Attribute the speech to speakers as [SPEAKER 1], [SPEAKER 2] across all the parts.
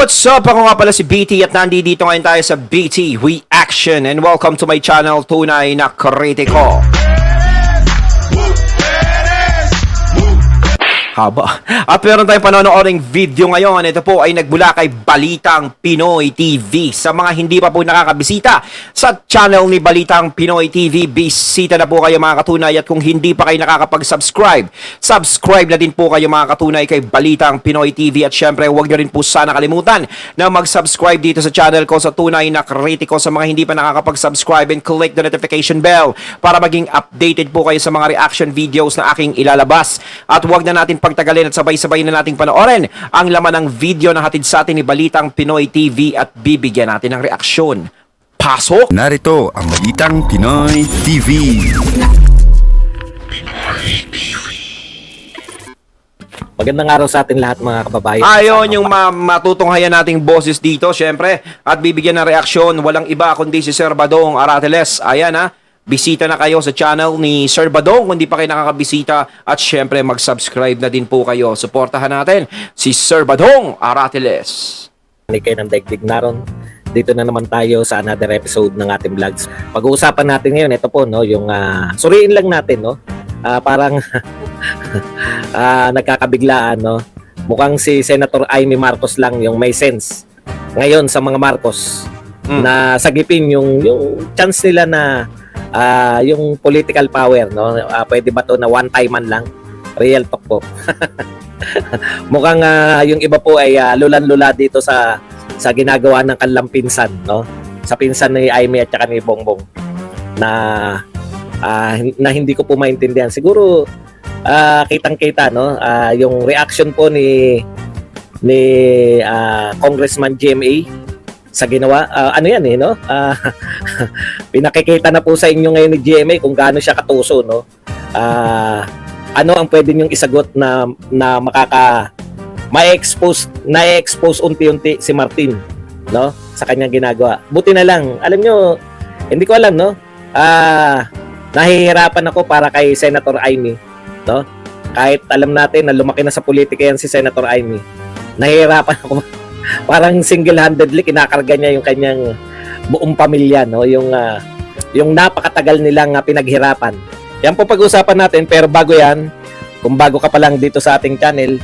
[SPEAKER 1] What's up? Ako nga pala si BT at nandito ngayon tayo sa BT Reaction and welcome to my channel, Tunay na Kritiko. Haba. At meron tayong panonooring video ngayon. Ito po ay nagbula kay Balitang Pinoy TV. Sa mga hindi pa po nakakabisita sa channel ni Balitang Pinoy TV, bisita na po kayo mga katunay. At kung hindi pa kayo nakakapag-subscribe, subscribe na din po kayo mga katunay kay Balitang Pinoy TV. At syempre, huwag nyo rin po sana kalimutan na mag-subscribe dito sa channel ko sa Tunay na Kritiko. Sa mga hindi pa nakakapag-subscribe, and click the notification bell para maging updated po kayo sa mga reaction videos na aking ilalabas. At huwag na natin pagtagalin at sabay-sabay na nating panoorin ang laman ng video na hatid sa atin ni Balitang Pinoy TV at bibigyan natin ng reaksyon. Pasok!
[SPEAKER 2] Narito ang Balitang Pinoy TV.
[SPEAKER 3] Magandang araw sa ating lahat mga kababayan.
[SPEAKER 1] Ayon yung matutunghayan nating boses dito, syempre, at bibigyan ng reaksyon. Walang iba kundi si Sir Badong Aratiles. Ayan ha. Bisita na kayo sa channel ni Sir Badong kung di pa kayo nakakabisita at syempre mag-subscribe na din po kayo. Suportahan natin si Sir Badong Aratiles.
[SPEAKER 3] Kayo ng daigdig naron. Dito na naman tayo sa another episode ng ating vlogs. Pag-uusapan natin ngayon, ito po, no, yung suriin lang natin, no. Parang nagkakabiglaan, no. Mukhang si Senator Amy Marcos lang yung may sense ngayon sa mga Marcos na sagipin yung chance nila na yung political power, no? Pwede ba to na one time man lang? Real talk po. Mukhang yung iba po ay lulan-lula dito sa ginagawa ng kanilang pinsan, no? Sa pinsan ni Aimee at saka ni Bongbong na hindi ko po maintindihan. Siguro kitang-kita, no? Yung reaction po ni Congressman GMA sa ginawa, ano yan no? Pinakikita na po sa inyo ngayon ni GMA kung gaano siya katuso, no? Ano ang pwede niyong isagot na ma-expose unti-unti si Martin, no? Sa kanyang ginagawa. Buti na lang, alam nyo, hindi ko alam, no? Nahihirapan ako para kay Senator Amy, no? Kahit alam natin na lumaki na sa politika yan si Senator Amy, nahihirapan ako. Parang single-handedly kinakarga niya yung kanyang buong pamilya, no? Yung napakatagal nilang pinaghirapan. Yan po pag-usapan natin, pero bago yan, kung bago ka pa lang dito sa ating channel,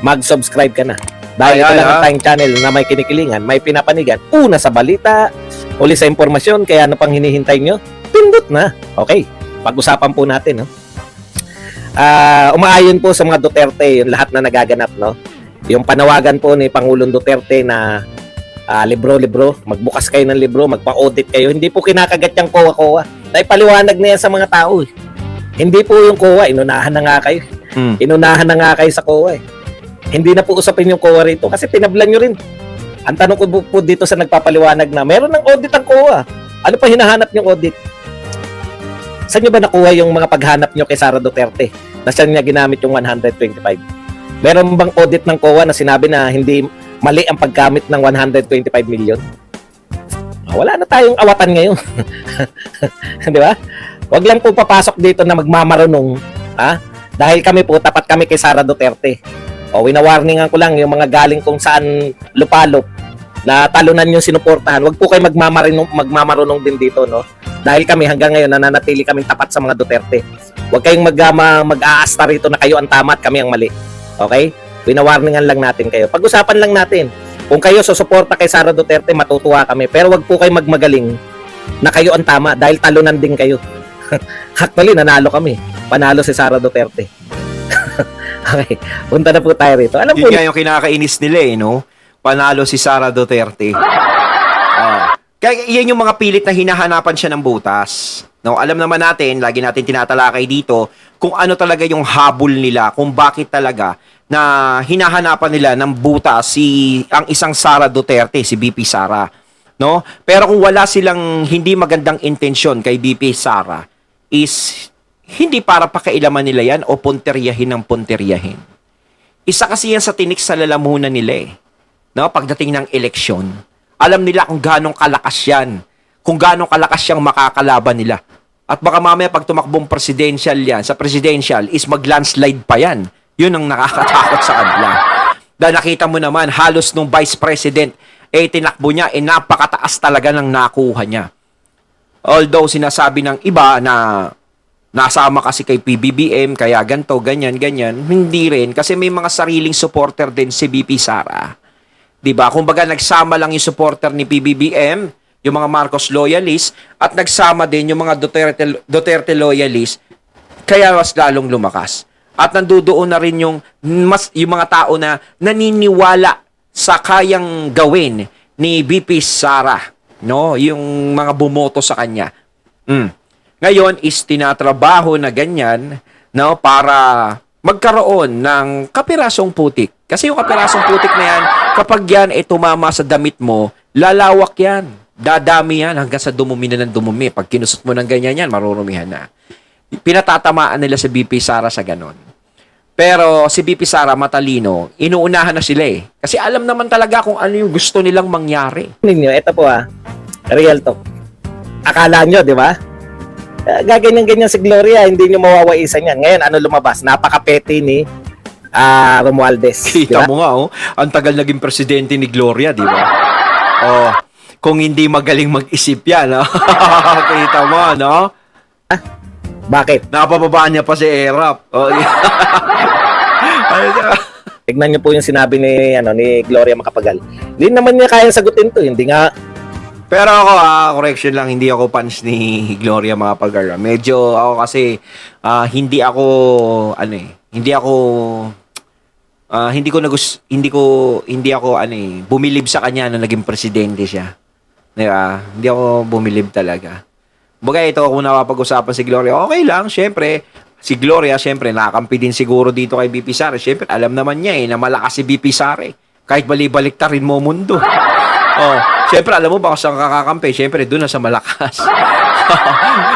[SPEAKER 3] mag-subscribe ka na. Dahil ito lang ang tayong channel na may kinikilingan, may pinapanigan, una sa balita, uli sa impormasyon, kaya ano pang hinihintay nyo? Pindot na. Okay, pag-usapan po natin, no? Umaayon po sa mga Duterte yung lahat na nagaganap, no? Yung panawagan po ni Pangulong Duterte na libro-libro, magbukas kayo ng libro, magpa-audit kayo. Hindi po kinakagat yung COA-COA. Naipaliwanag na yan sa mga tao. Hindi po yung COA, inunahan na nga kayo. Inunahan na nga kayo sa COA. Hindi na po usapin yung COA rito kasi tinablan nyo rin. Ang tanong ko po dito sa nagpapaliwanag na meron ng audit ang COA. Ano pa hinahanap yung audit? Saan nyo ba nakuha yung mga paghanap nyo kay Sara Duterte? Na saan niya ginamit yung 125? Meron bang audit ng COA na sinabi na hindi mali ang paggamit ng 125 million? Wala na tayong awatan ngayon. Di ba? Huwag lang po papasok dito na magmamarunong. Dahil kami po, tapat kami kay Sara Duterte. Winawarningan ko lang yung mga galing kung saan lupalop na talunan yung sinuportahan. Huwag po kayo magmamarunong din dito, no? Dahil kami hanggang ngayon nananatili kaming tapat sa mga Duterte. Huwag kayong mag-aasta rito na kayo ang tama at kami ang mali. Okay? Winawarningan lang natin kayo. Pag-usapan lang natin. Kung kayo susuporta kay Sara Duterte, matutuwa kami. Pero wag po kayo magmagaling na kayo ang tama dahil talunan din kayo. Actually, nanalo kami. Panalo si Sara Duterte. Okay. Punta na po tayo rito. Alam po,
[SPEAKER 1] yun yung kinakainis nila no? Panalo si Sara Duterte. Kaya yan yung mga pilit na hinahanapan siya ng butas. No, alam naman natin, lagi natin tinatalakay dito kung ano talaga yung habol nila, kung bakit talaga na hinahanapan nila ng butas ang isang Sara Duterte, si BP Sara, no? Pero kung wala silang hindi magandang intensyon kay BP Sara, is hindi para pakailaman nila yan o punteryahin ng punteryahin. Isa kasi yan sa tinik sa lalamunan nila no? Pagdating ng eleksyon, alam nila kung ganong kalakas yan, kung gaano kalakas siyang makakalaban nila. At baka mamaya pag tumakbong presidential yan, sa presidential is mag-landslide pa yan. Yun ang nakakatakot sa kanila. Dahil nakita mo naman, halos nung vice president, tinakbo niya, napakataas talaga ng nakuha niya. Although sinasabi ng iba na nasama kasi kay PBBM, kaya ganto, ganyan, hindi rin. Kasi may mga sariling supporter din si BP Sara. Diba? Kumbaga, nagsama lang yung supporter ni PBBM, yung mga Marcos loyalist, at nagsama din yung mga Duterte loyalist, kaya mas lalong lumakas. At nandoon na rin yung mga tao na naniniwala sa kayang gawin ni BP Sara, no? Yung mga bumoto sa kanya. Ngayon is tinatrabaho na ganyan, no, para magkaroon ng kapirasong putik. Kasi yung kapirasong putik na yan, kapag yan tumama sa damit mo, lalawak yan. Dadami yan hanggang sa dumumi na ng dumumi. Pag kinusot mo ng ganyan yan, marurumihan na. Pinatatamaan nila si BP Sara sa ganon. Pero si BP Sara matalino, inuunahan na sila eh. Kasi alam naman talaga kung ano yung gusto nilang mangyari.
[SPEAKER 3] Ninyo, ito po real talk. Akala nyo, di ba? Gaganyan-ganyan si Gloria, hindi nyo mawawaisan yan. Ngayon, ano lumabas? Napaka-petty ni Romualdez.
[SPEAKER 1] Kita
[SPEAKER 3] Diba?
[SPEAKER 1] mo nga, ang tagal naging presidente ni Gloria, di ba? Oh, kung hindi magaling mag-isip yan, no? Kita mo, no?
[SPEAKER 3] Bakit?
[SPEAKER 1] Napababaan niya pa si Erap. Oh,
[SPEAKER 3] Tignan nyo po yung sinabi ni Gloria Macapagal. Hindi naman niya kayang sagutin to. Hindi nga.
[SPEAKER 1] Pero ako, correction lang, hindi ako fans ni Gloria Macapagal. Medyo ako kasi, hindi ako bumilib sa kanya na naging presidente siya. Diba? Hindi ako bumilib talaga. Bagay ito, kung napapag-usapan si Gloria, okay lang, syempre. Si Gloria, syempre, nakakampi din siguro dito kay BP Sara. Syempre, alam naman niya na malakas si BP Sara. Kahit bali-balik ta rin mo mundo. Oh, syempre, alam mo ba kung saan kakakampi? Syempre, doon na sa malakas.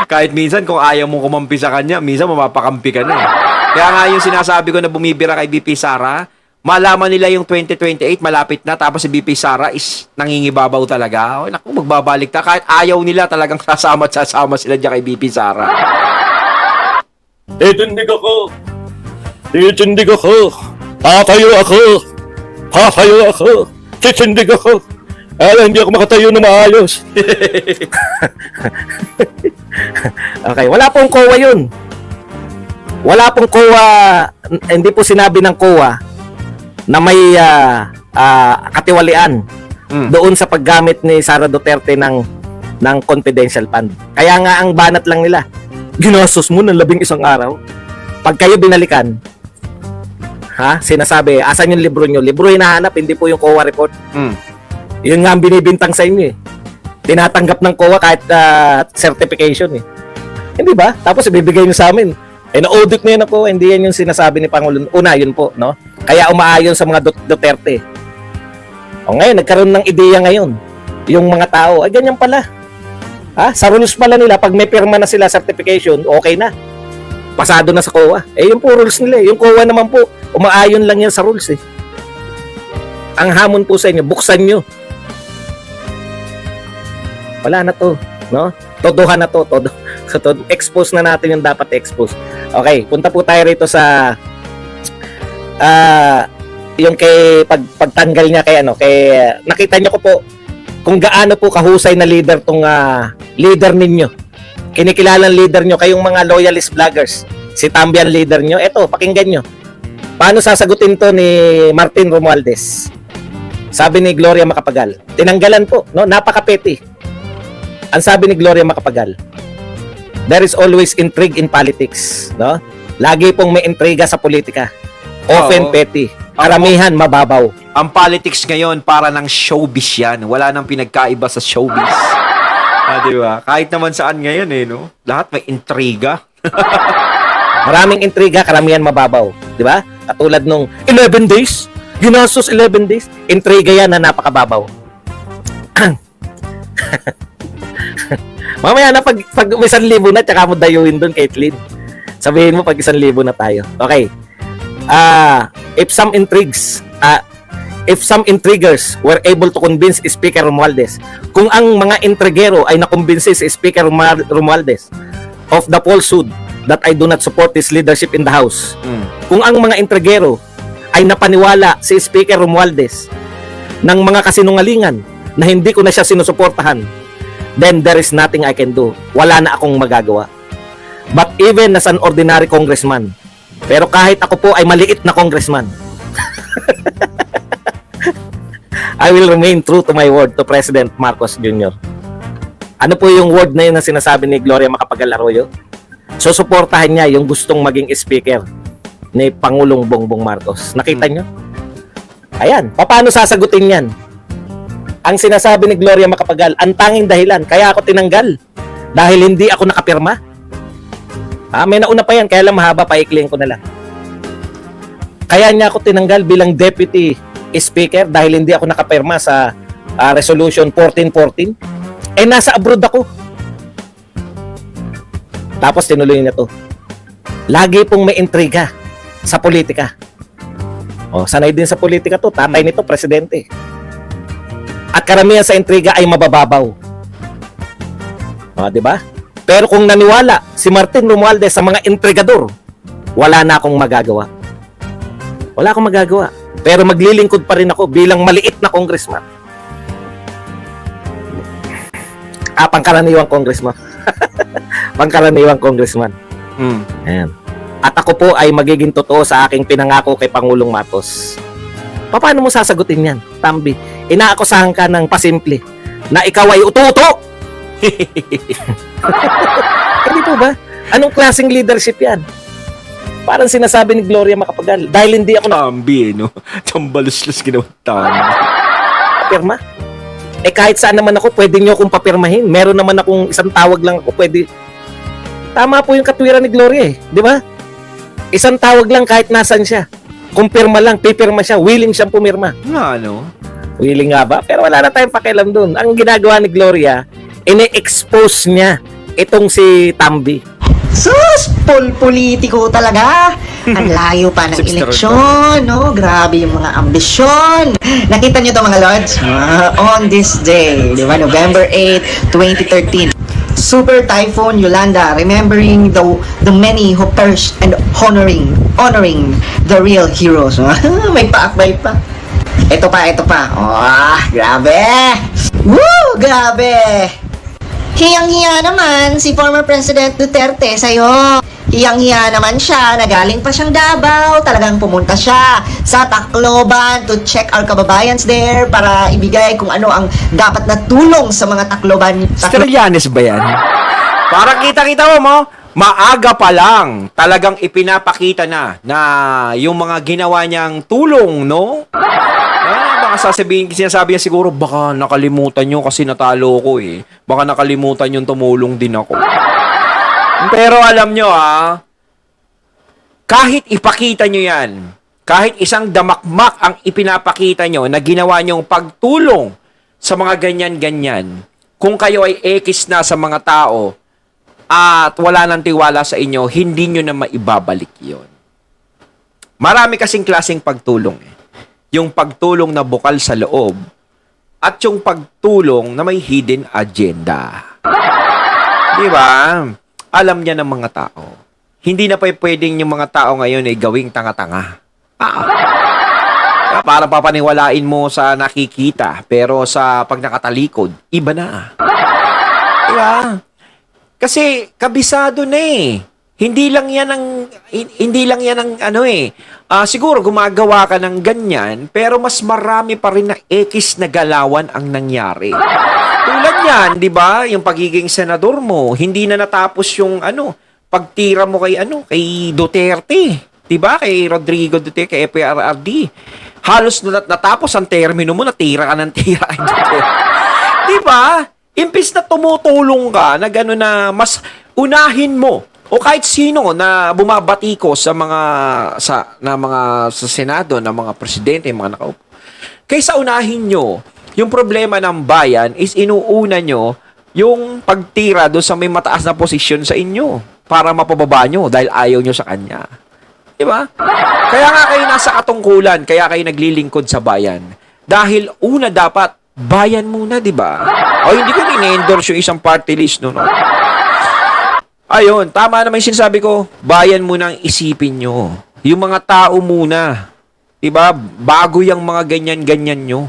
[SPEAKER 1] Kahit minsan, kung ayaw mong kumampi sa kanya, minsan mapapakampi ka na eh. Kaya nga yung sinasabi ko na bumibira kay BP Sara, malaman nila yung 2028, malapit na, tapos si BP Sara is nangingibabaw talaga. Oh, naku, magbabalik ta. Kahit ayaw nila, talagang sasama sila dyan kay BP Sara.
[SPEAKER 3] Titindig ako. Titindig ako. Papayo ako. Papayo ako. Titindig ako. Hindi ako makatayo na maayos. Okay, wala pong COA yun. Wala pong COA, hindi po sinabi ng COA na may katiwalian doon sa paggamit ni Sara Duterte ng confidential fund. Kaya nga ang banat lang nila, ginastos mo ng 11 araw. Pag kayo binalikan, sinasabi, asan yung libro nyo? Libro hinahanap, hindi po yung COA report. Yun nga ang binibintang sa inyo eh. Tinatanggap ng COA kahit certification eh. Hindi ba? Tapos ibibigay nyo sa amin. Na-audit na yun ako, hindi yan yung sinasabi ni Pangulo. Una, yun po, no? Kaya umaayon sa mga Duterte. O ngayon, nagkaroon ng ideya ngayon. Yung mga tao, ay ganyan pala. Sa rules pala nila, pag may pirma na sila certification, okay na. Pasado na sa COA. Yung po rules nila. Yung COA naman po, umaayon lang yan sa rules eh. Ang hamon po sa inyo, buksan nyo. Wala na to, no? Todohan na to, expose na natin yung dapat expose. Okay, punta po tayo rito sa yung kay pagtanggal niya kay nakita niyo ko po kung gaano po kahusay na leader tong leader ninyo. Kinikilalang leader nyo, kayong mga loyalist vloggers. Si Tambian leader nyo. Eto, pakinggan nyo. Paano sasagutin to ni Martin Romualdez? Sabi ni Gloria Macapagal, tinanggalan po, no? Napaka-petty. Ang sabi ni Gloria Macapagal, there is always intrigue in politics, no? Lagi pong may intriga sa politika. Often petty. Karamihan mababaw.
[SPEAKER 1] Ang politics ngayon para ng showbiz yan. Wala nang pinagkaiba sa showbiz. Di ba? Kahit naman saan ngayon no? Lahat may intriga.
[SPEAKER 3] Maraming intriga, karamihan mababaw. Di ba? Katulad nung 11 days. Ginastos 11 days. Intriga yan na napakababaw. Mamaya na pag 1,000 na, tsaka mo dayuin doon, Caitlyn. Sabihin mo pag 1,000 na tayo. Okay. If some intriguers were able to convince Speaker Romualdez, kung ang mga intrigero ay nakumbinsi si Speaker Romualdez of the falsehood that I do not support his leadership in the House, kung ang mga intrigero ay napaniwala si Speaker Romualdez ng mga kasinungalingan na hindi ko na siya sinusuportahan, then there is nothing I can do. Wala na akong magagawa. But even as an ordinary congressman, pero kahit ako po ay maliit na congressman, I will remain true to my word to President Marcos Jr. Ano po yung word na yun na sinasabi ni Gloria Macapagal Arroyo? Susuportahan niya yung gustong maging speaker ni Pangulong Bongbong Marcos. Nakita nyo? Ayan, paano sasagutin yan? Ang sinasabi ni Gloria Macapagal, ang tanging dahilan, kaya ako tinanggal dahil hindi ako nakapirma. May nauna pa yan, kaya lang mahaba, paikliin ko na lang. Kaya niya ako tinanggal bilang deputy speaker dahil hindi ako nakapirma sa resolution 1414. Nasa abroad ako. Tapos tinuloy niya to. Lagi pong may intriga sa politika. Sanay din sa politika to. Tatay nito, presidente. At karamihan sa intriga ay mabababaw. Di ba? Pero kung naniwala si Martin Romualdez sa mga intrigador, wala na akong magagawa. Wala akong magagawa. Pero maglilingkod pa rin ako bilang maliit na congressman. Pangkaraniwang congressman. Pangkaraniwang congressman. Ayan. At ako po ay magiging totoo sa aking pinangako kay Pangulong Marcos. Paano mo sasagutin yan, Tambi? Inaakusahan ka ng pasimple na ikaw ay uto-uto! Hindi po ba? Anong klaseng leadership yan? Parang sinasabi ni Gloria Macapagal, dahil hindi ako
[SPEAKER 1] Tambi, no? Tambalos-los ginawa Tambi.
[SPEAKER 3] pirma. Kahit saan naman ako, pwede nyo akong papirmahin. Meron naman akong isang tawag lang ako, pwede. Tama po yung katwiran ni Gloria di ba? Isang tawag lang kahit nasan siya. Kung pirma lang, pipirma siya, willing siyang pumirma.
[SPEAKER 1] No?
[SPEAKER 3] Willing nga ba? Pero wala na tayong pakialam dun. Ang ginagawa ni Gloria, ine-expose niya itong si Tambi.
[SPEAKER 4] Sus! Politiko talaga! Ang layo pa ng eleksyon, no? Grabe yung mga ambisyon. Nakita nyo to mga lords? On this day, di ba? November 8, 2013. Super Typhoon Yolanda, remembering the many who perished and honoring the real heroes. May paakbay pa. Ito pa. Grabe! Woo! Grabe! Hiyang-hiya naman si former President Duterte sa'yo. Hiyang-hiya naman siya, nagaling pa siyang Davao, talagang pumunta siya sa Tacloban to check our kababayans there para ibigay kung ano ang dapat na tulong sa mga Tacloban.
[SPEAKER 1] Australianes ba yan? Parang kita-kita mo, maaga pa lang, talagang ipinapakita na yung mga ginawa niyang tulong, no? Baka sinasabi niya siguro, baka nakalimutan nyo kasi natalo ko eh. Baka nakalimutan yung tumulong din ako. Pero alam nyo kahit ipakita nyo yan, kahit isang damakmak ang ipinapakita nyo na ginawa nyong pagtulong sa mga ganyan-ganyan, kung kayo ay ekis na sa mga tao at wala nang tiwala sa inyo, hindi nyo na maibabalik yon. Marami kasing klaseng pagtulong Yung pagtulong na bukal sa loob at yung pagtulong na may hidden agenda. Di ba? Alam niya ng mga tao. Hindi na pa pwedeng yung mga tao ngayon ay gawing tanga-tanga. Para papaniwalain mo sa nakikita, pero sa pag nakatalikod, iba na. Di ba? Kasi kabisado na Hindi lang yan ang siguro gumagawa ka ng ganyan, pero mas marami pa rin na ekis na galawan ang nangyari. Tulad yan, di ba? Yung pagiging senador mo, hindi na natapos yung pagtira mo kay Duterte. Di ba? Kay Rodrigo Duterte, kay PRRD. Halos natapos ang termino mo, natira ka ng tira kay Duterte. Di ba? Imbis na tumutulong ka na gano'n na mas unahin mo o kahit sino na bumabatiko sa Senado, na mga presidente, mga nakaupo. Kaysa unahin nyo, yung problema ng bayan is inuuna nyo yung pagtira doon sa may mataas na posisyon sa inyo para mapababa nyo dahil ayaw nyo sa kanya. Diba? Kaya nga kayo nasa katungkulan, kaya kayo naglilingkod sa bayan. Dahil una dapat, bayan muna, diba? O hindi ko in-endorse yung isang party list, no? Ayun, tama naman yung sinasabi ko, bayan muna ang isipin nyo. Yung mga tao muna. Diba? Bago yung mga ganyan-ganyan nyo.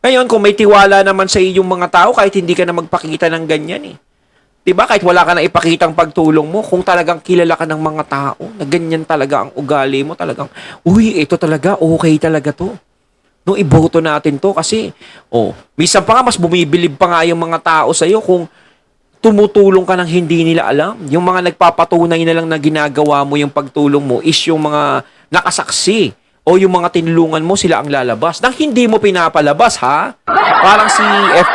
[SPEAKER 1] Ngayon, kung may tiwala naman sa iyong mga tao, kahit hindi ka na magpakita ng ganyan eh. Diba? Kahit wala ka na ipakitang pagtulong mo, kung talagang kilala ka ng mga tao, na ganyan talaga ang ugali mo, talagang, uy, ito talaga, okay talaga to. No, iboto natin to kasi, minsan pa nga, mas bumibilib pa nga yung mga tao sa'yo kung tumutulong ka ng hindi nila alam. Yung mga nagpapatunay na lang na ginagawa mo yung pagtulong mo is yung mga nakasaksi o yung mga tinulungan mo, sila ang lalabas. Nang hindi mo pinapalabas, ha? Parang si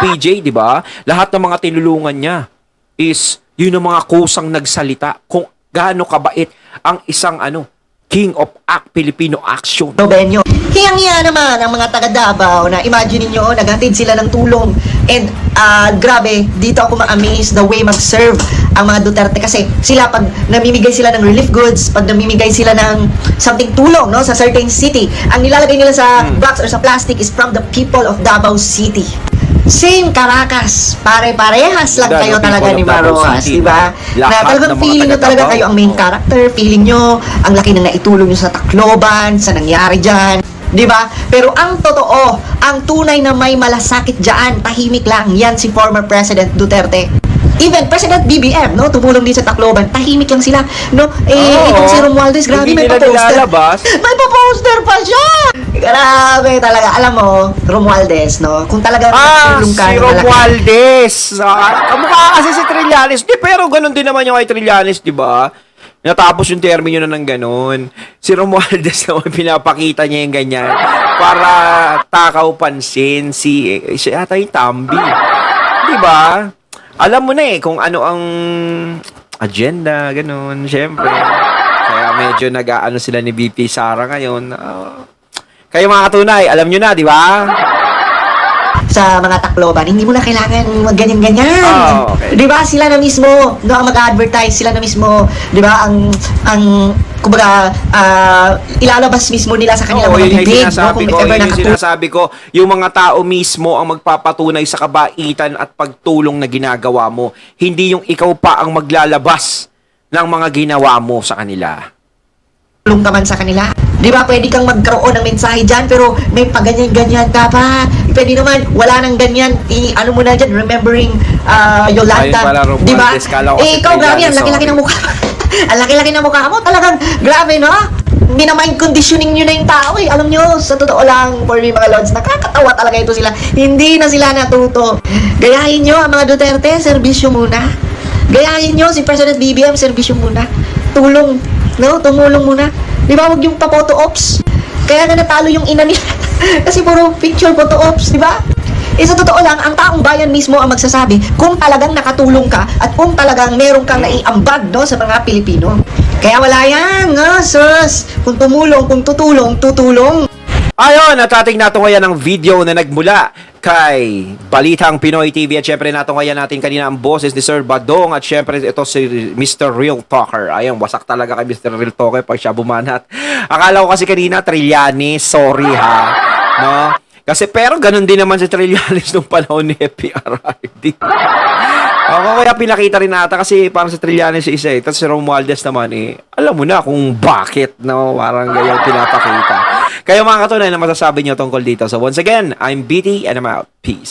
[SPEAKER 1] FPJ, di ba? Lahat ng mga tinulungan niya is yun ang mga kusang nagsalita kung gaano kabait ang isang King of Filipino Action.
[SPEAKER 4] Benyo. Hiyang-hiya naman ang mga taga Davao na imagine niyo naghatid sila ng tulong. And grabe, dito ako ma-amaze the way mag-serve ang mga Duterte kasi sila pag namimigay sila ng relief goods, pag namimigay sila ng something tulong no sa certain city, ang nilalagay nila sa box or sa plastic is from the people of Davao City. Same Caracas, pare-parehas lang
[SPEAKER 1] Ganda,
[SPEAKER 4] kayo
[SPEAKER 1] no,
[SPEAKER 4] talaga
[SPEAKER 1] people
[SPEAKER 4] ni
[SPEAKER 1] of Davao
[SPEAKER 4] Maroas,
[SPEAKER 1] City,
[SPEAKER 4] di ba?
[SPEAKER 1] lahat
[SPEAKER 4] Na talagang
[SPEAKER 1] ng mga
[SPEAKER 4] feeling nyo talaga
[SPEAKER 1] taga-Davao.
[SPEAKER 4] kayo ang main character, feeling nyo ang laki ng naitulong nyo sa Tacloban, sa nangyari dyan, di ba? Pero ang totoo, ang tunay na may malasakit dyan, tahimik lang, yan si former President Duterte. Even President BBM, no, tumulong din sa Tacloban, tahimik lang sila, no? Itong si Romualdez, grabe,
[SPEAKER 1] Hindi
[SPEAKER 4] may
[SPEAKER 1] nila
[SPEAKER 4] pa-poster.
[SPEAKER 1] nilalabas.
[SPEAKER 4] May pa-poster pa siya! Grabe talaga. Alam mo, Romualdez, no? Kung talaga tulong ka
[SPEAKER 1] Si
[SPEAKER 4] ng malaki-
[SPEAKER 1] Romualdez. Kamukha kasi si Trillanes. Di, pero ganun din naman yung kay Trillanes, di ba? Natapos yung termino na ng ganun. Si Romualdez naman, pinapakita niya yung ganyan para takaw pansin siya ata yung Tambi. Di ba? Alam mo na kung ano ang agenda, ganun, syempre. Kaya medyo nag-aano sila ni BP Sara ngayon. Kayo mga katunay, alam nyo na, di ba?
[SPEAKER 4] sa mga Tacloban, hindi mo na kailangan magganyan-ganyan.
[SPEAKER 1] Oh, okay.
[SPEAKER 4] 'Di ba? Sila na mismo, no, ang mag-advertise, sila na mismo, 'di ba? Ang kumbaga, ilalabas mismo nila sa kanilang mga
[SPEAKER 1] yun yung
[SPEAKER 4] bibig, no?
[SPEAKER 1] sinasabi
[SPEAKER 4] Kung
[SPEAKER 1] ko,
[SPEAKER 4] ever
[SPEAKER 1] yun yung
[SPEAKER 4] nakatulong.
[SPEAKER 1] sinasabi ko, yung mga tao mismo ang magpapatunay sa kabaitan at pagtulong na ginagawa mo. Hindi yung ikaw pa ang maglalabas ng mga ginawa mo sa kanila.
[SPEAKER 4] Tulong ka man sa kanila. Di ba, pwede kang magkaroon ng mensahe dyan, pero may paganyan-ganyan ka pa. Pwede naman, wala nang ganyan. Ano mo na dyan, remembering Yolanda.
[SPEAKER 1] Ayun pala, Romualdez.
[SPEAKER 4] Di ba?
[SPEAKER 1] Kala ko si
[SPEAKER 4] Ikaw, grabe, ang
[SPEAKER 1] Trillanes,
[SPEAKER 4] laki-laki
[SPEAKER 1] sorry.
[SPEAKER 4] ng mukha. Ang laki-laki ng mukha mo. Talagang, grabe, no? Minamind conditioning nyo na yung tao eh. Alam nyo, sa totoo lang, for me mga lords, nakakatawa talaga ito sila. Hindi na sila natuto. Gayahin nyo ang mga Duterte, serbisyo muna. Gayahin nyo si President BBM, serbisyo muna. Tulong, no? Tumulong muna. Di ba, huwag yung pa-photo ops. Kaya nga natalo yung ina nila. Kasi puro picture photo ops, di ba? Sa totoo lang, ang taong bayan mismo ang magsasabi kung talagang nakatulong ka at kung talagang meron kang naiambag, no, sa mga Pilipino. Kaya wala yan, no, sus. Kung tumulong, kung tutulong, tutulong.
[SPEAKER 1] Ayon, natating nato ngayon ang video na nagmula kay Balitang Pinoy TV at syempre nato ngayon natin kanina ang boses ni Sir Badong at syempre ito si Mr. Real Talker. Ayun, wasak talaga kay Mr. Real Talker pag siya bumanat. Akala ko kasi kanina Trillanes, sorry ha. No? Kasi pero ganun din naman si Trillanes nung panahon ni FPRRD. Ako kaya pinakita rin nata kasi parang si Trillanes isa tapos si Romualdez naman alam mo na kung bakit no, parang ganyan pinapakita. Kayo mga katunay na masasabi nyo tungkol dito. So once again, I'm BT and I'm out. Peace.